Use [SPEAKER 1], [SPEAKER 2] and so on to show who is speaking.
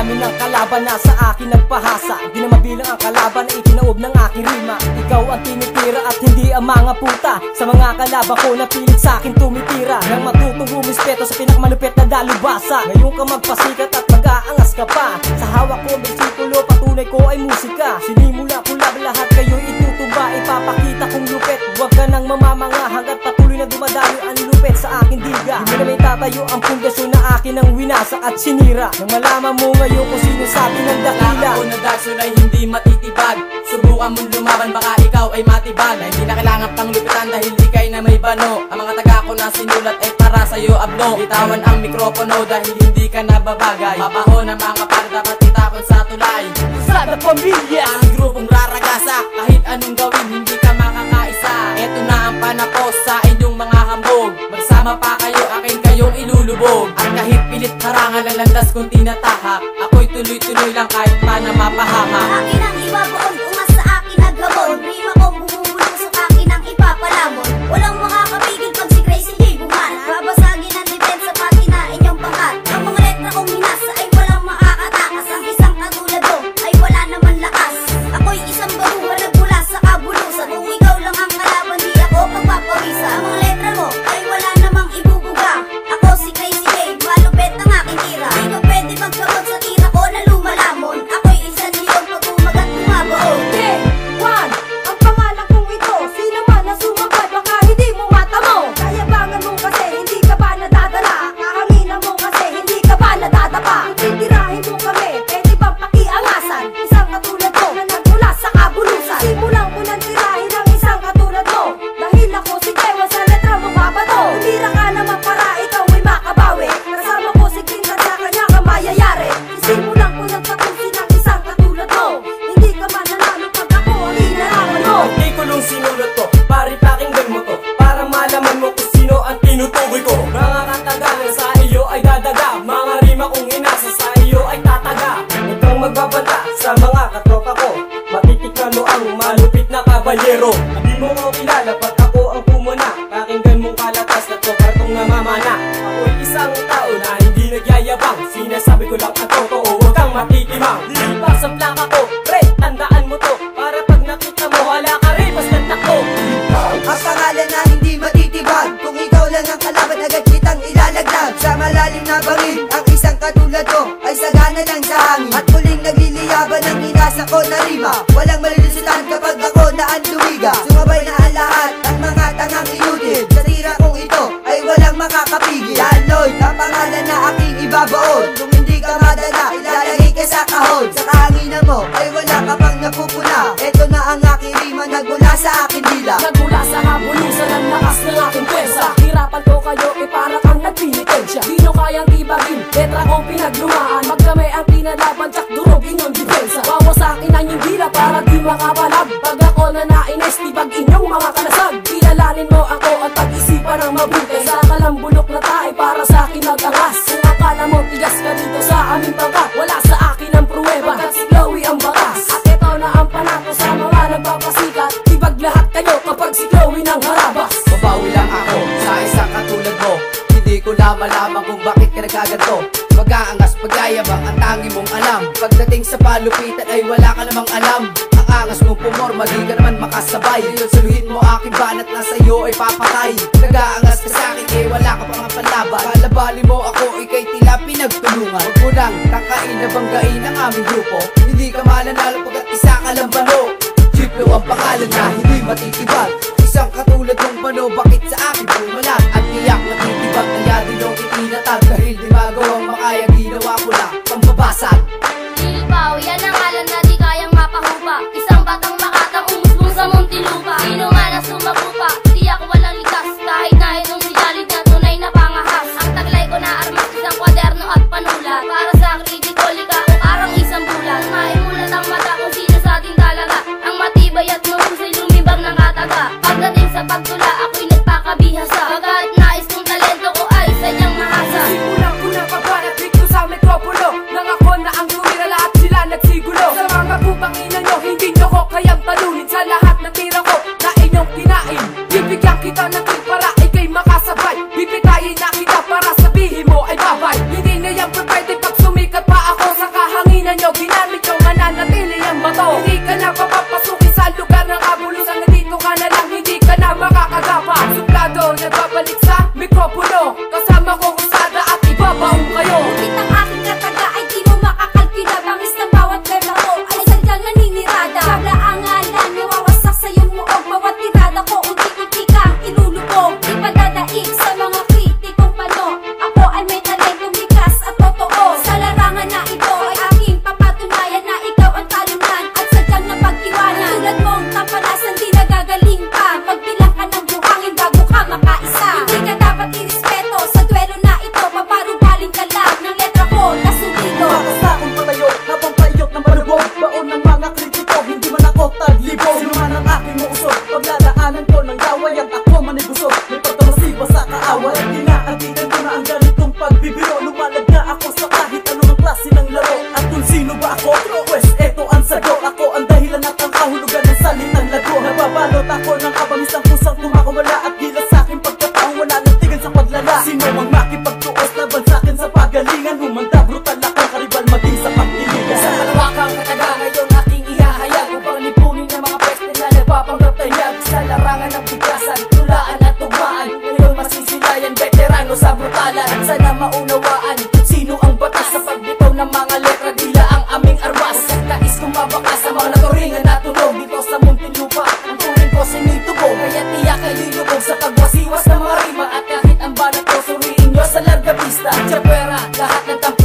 [SPEAKER 1] dami ng kalaban na sa akin nagpahasa. Di na mabilang ang kalaban na ikinaob ng aking rima. Ikaw ang tinitira at hindi ang mga puta. Sa mga kalaban ko na pilit sa akin tumitira. Nang matutong rumispeto sa pinakamalupit na dalubhasa. Ngayon ka magpasikat at mag-aangas ka pa. Sa hawak ko bersikulo, patunay ko ay musika. Sinimula ko lahat kayo'y itutumba. Ipapakita kong lupet. Huwag ka nang mamamanga hanggat patuloy na dumadayo ang lupet sa aking diga. Hindi na may tatayo ang pundasyon na akin ang winasak at sinira. Nang malaman mo ngayon kung sino sa atin ang dakila.
[SPEAKER 2] Ako na daksyon ay hindi matitibag. Subukan mong lumaban baka ikaw ay matibag. Na hindi na kailangan pang lupitan dahil ikay na may bano. Ang mga taga ko na sinulat ay para sa'yo abno. Bitawan ang mikropono dahil hindi ka nababagay. Mabaho na mga para dapat itapon sa tulay.
[SPEAKER 1] Sada pamilya
[SPEAKER 2] ang grupong raragasa. Kahit anong gawin hindi ka makakaisa. Eto na ang panapos sa inyong mga hambog. Magsama pa kayo, akin kayong ilulubog. At kahit pilit harangan ang landas kung tinatahak, ako'y tuloy-tuloy lang kahit pa na mapahama.
[SPEAKER 3] Akin ang ibabaon, ungas sa akin naghamon. Rima ko bumubulong sa akin ang ipapalamon. Walang makakapigil pag si Gracie hindi bumana. Babasagin ang depensa pati na inyong pangkat. Ang mga letra kong hinasa ay walang makakatakas. Ang isang katulad mo ay wala naman lakas. Ako'y isang baruhan nagmula sa kabulusan. Kung ikaw lang ang kalaban di ako pagpapawisa. Ang mga letra mo ay wala namang ibubuga. Ako si Crazy J, malupet ang aking tira. Di ko pwede magkabag sa tira ko na lumalamon. Ako'y isa niyong pag-umagat bumabaon.
[SPEAKER 4] Hey, Juan, ang pangalan kong ito, sino man na sumabay baka hindi mo matamo. Kayabangan mo kasi hindi ka ba nadadala. Kahanginan mo kasi hindi ka ba nadadapa. Kung titirahin mo kami, pwede bang pakiangasan? Isang katulad mo na nagmula sa kabulusan. Simulan ko nang tirahin ang isang katulad mo. Dahil ako si Kewa sa letra mo babato. Tumira ka naman para ikaw ay makabawi. Kasama ko si Quinta sa kanya ka mayayari. Simulan ko nang tapusin ang isang katulad mo. Hindi ka man nanalo pag ako ang inarawan mo.
[SPEAKER 1] Hindi ko nung sinulat ko, pari pakinggan mo to. Para malaman mo kung sino ang tinutukoy ko. Mga katagalan sa iyo ay dadaga. Mga rima kong inasa sa iyo ay tataga. Huwag kang magbabanta sa mga katropa ko. Matitikman mo ang malupit na kabalyero. Hindi mo ko kilala pag ako ang pumuna. Pakinggan mong kalatas na to kartong namamana. Ako'y isang tao na hindi nagyayabang. Sinasabi ko lang ang totoo, huwag kang matitimang. Lipas sa plaka ko, pre, tandaan mo to. Para pag nakita mo, wala ka rin, mas nantakbo.
[SPEAKER 5] Ang pangalan na hindi matitibag. Kung ikaw lang ang kalaban, agad kitang ilalaglag. Sa malalim na bangin, ang isang katulad ko ay sagana lang sa hangin. At muling nagliliyaban ang inasa ko na rima. Walang malulusutan kapag ako na ang lumiga. Sumabay na ang lahat, ang mga tangang inutil. Sa tira kong ito ay walang makakapigil. Yan Lloyd, ang pangalan na aking ibabaon. Kung hindi ka madala, ilalagay ka sa kahon. Sa kahanginan mo ay wala ka pang napupula. Ito na ang aking rima, nagmula sa aking dila.
[SPEAKER 4] Nagmula sa kabulusan ang lakas ng aking pwersa. Hirapan ko kayo para kang nagpinitensya. Di nyo kayang ibagin, letra kong pinaglumaan. Magdamay ang pinalaban, tsak durog inyong depensa. Bawa sa akin ang yung dila para di makabalag. Pag ako na nainis, tibag inyong mga kalasag. Kilalanin mo ako at pag-isipan ang mabuti. Sa kalambulok na tayo para sa akin mag-angas. Kung akala mo tigas ka dito sa aming pangkat, wala sa akin ang pruweba, at si Chloe ang bakas. At ito na ang panato sa mga nagpapasikat. Tibag lahat kayo kapag si Chloe nang harabas.
[SPEAKER 2] Babawi lang ako sa isang katulad mo. Hindi ko lamalaman kung bakit ka nagkaganto. Pag-aangas, pag-ayabang, ang tangi mong alam. Pagdating sa palupitan ay wala ka namang alam. Ang angas mong pumorma, di ka naman makasabay. Ngayon saluhin mo aking banat na sa'yo ay papatay. Nag-aangas ka sa'kin eh wala ka pang panlaban. Kalabali mo ako, ikay tila pinagtulungan. Huwag mo lang tangkain na banggain ang aming grupo. Hindi ka mananalo pagkat isa ka lang bano. Chiplo ang pangalan na hindi matitibag. Isang katulad mong bano, bakit sa akin pumalag? At tiyak matitibag na yadilong itinatag. Dahil di magawang makaya, ginawa ko lang pambabasag.
[SPEAKER 3] Silpaw, yan ang alam na di kayang mapahupa. Isang batang makatang umusbong sa Muntinlupa. Sino man ang sumagupa, di ako walang likas. Kahit na itong si Jalid na tunay na pangahas. Ang taglay ko na armas, isang kwaderno at panulat. Para sa kritikolika o parang isang bulan. Maimulat ang mata kung sino sa ating talaga. Ang matibay at mahusay lumibang ng kataga. Pagdating sa pagtula, ako'y nagpakabihasa.
[SPEAKER 2] Lahat ng